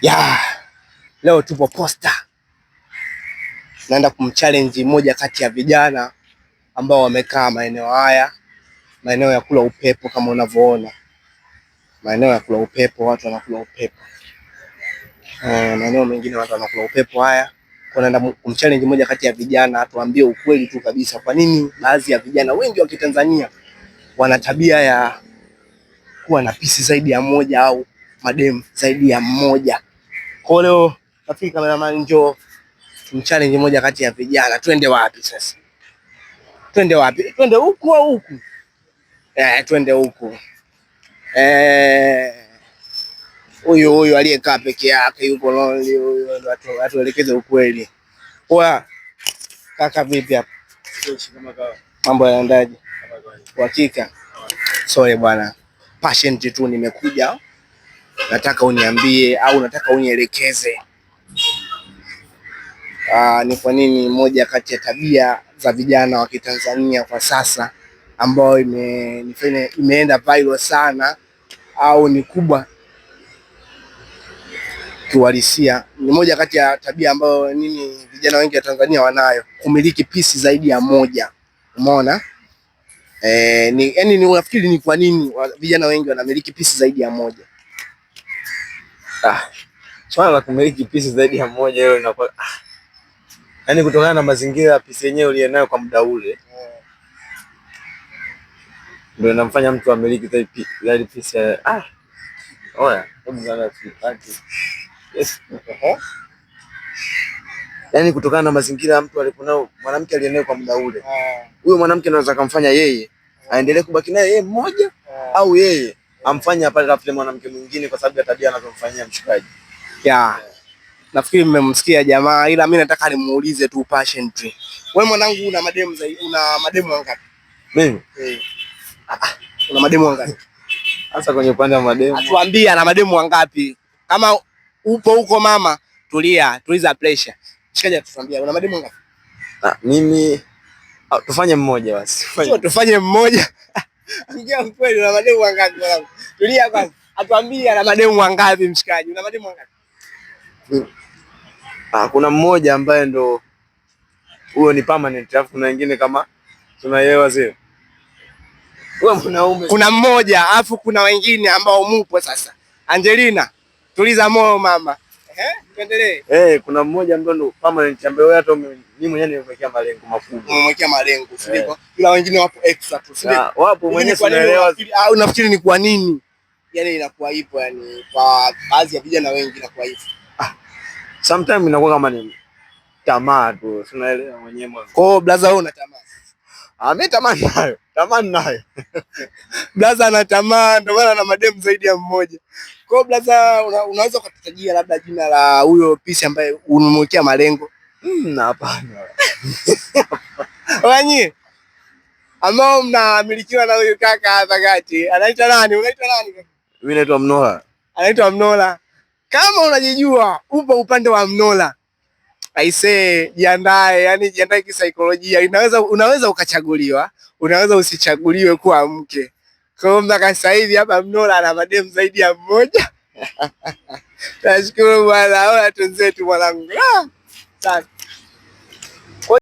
Ya, leo tupo Posta. Naenda kumchallenge moja kati ya vijana ambao wamekaa maeneo haya, maeneo ya kula upepo kama unavyoona. Maeneo ya kula upepo, watu wanakula upepo. Maeneo mengine watu wanakula upepo haya. Kwa naenda kumchallenge moja kati ya vijana atuambie ukweli tu kabisa, kwa nini baadhi ya vijana wengi wa Kitanzania wana tabia ya kuwa na pisi zaidi ya moja au madem zaidi ya mmoja. Kwa leo nafikiri cameraman njoo tumchallenge moja kati ya vijana. Twende wapi sasa? Twende wapi? Twende huku au huku? Twende huku. Huyu aliyekaa peke yake yuko lonely huyo, watu waelekeze ukweli. Poa. Kaka vipi hapa? Mambo yanaendaje? Hakika. Sorry bwana. Patient tu nimekuja. Nataka uniambie au nataka unielekeze. Ni kwa nini moja kati ya tabia za vijana wa Kitanzania kwa sasa ambao imeenda viral sana au ni kubwa kiuhalisia, ni moja kati ya tabia ambayo vijana wengi wa Tanzania wanayo, kumiliki pisi zaidi ya moja. Umeona? Unafikiri ni kwa nini vijana wengi wanamiliki pisi zaidi ya moja? Swala la kumiliki pisi zaidi ya moja hiyo inakuwa yaani kutokana na mazingira pisi yenyewe ulionayo kwa muda ule ndio inamfanya mtu amiliki zaidi pisi. Oya, hebu sana sipati. Yes. Yaani kutokana na mazingira mtu aliponao, mwanamke alionayo kwa muda ule. Huyo mwanamke anaweza kumfanya yeye aendelee kubaki naye yeye mmoja au yeye amfanye apate rafiki mwanamke mwingine kwa sababu ya tabia anazomfanyia mshikaji. Nafikiri mmemsikia jamaa, ila mimi nataka nimuulize tu patient. Wewe mwanangu una mademu wangapi? Mimi? Una mademu wangapi? Hasa kwenye upande wa mademu. Atuambie ana mademu wangapi? Kama upo huko mama, tuliza pressure. Shikaje tuambie una mademu wangapi? Mimi tufanye mmoja basi. Sio tufanye mmoja. Ongea kweli, una mademu wangapi mwanangu? Tulia kwanza. Atuambie ana mademu wangapi mshikaji? Una mademu wangapi? Kuna mmoja ambaye ndo huyo ni permanent, alafu kuna wengine kama tunaelewa zile. Wewe mwanaume. Kuna mmoja alafu kuna wengine ambao mupo sasa. Angelina, tuliza moyo mama. Tuendelee. Kuna mmoja ambaye ndo permanent ambaye hata mimi mwenyewe nimewekea malengo makubwa. Umewekea malengo, sivyo? Ila wengine wapo extra tu, sivyo? Wapo mwenyewe tunaelewa. Unafikiri ni kwa nini? Yaani inakuwa hivyo, yani kwa baadhi ya vijana wengi inakuwa hivyo. Sometimes inakuwa kama ni tamaa tu, tunaelewa mwenyewe. Kwa hiyo brother wewe una tamaa? Mimi tamaa nayo. Brother ana tamaa, ndio maana ana mademu zaidi ya mmoja. Kwa hiyo brother unaweza kututajia labda jina la huyo pisi ambaye unamwekea malengo? Hapana. Wanyie ambao mnamilikiwa na huyu kaka hapa kati. Anaitwa nani? Unaitwa nani kaka? Mimi naitwa Mnola. Anaitwa Mnola. Kama unajijua upo upande wa Mnola, aisee, jiandae, yani jiandae kisaikolojia. Unaweza ukachaguliwa, unaweza usichaguliwe kuwa mke. Kwa hiyo mpaka sasa hivi hapa Mnola ana mademu zaidi ya mmoja. Nashukuru bwana, ona tunzetu mwanangu. Sana.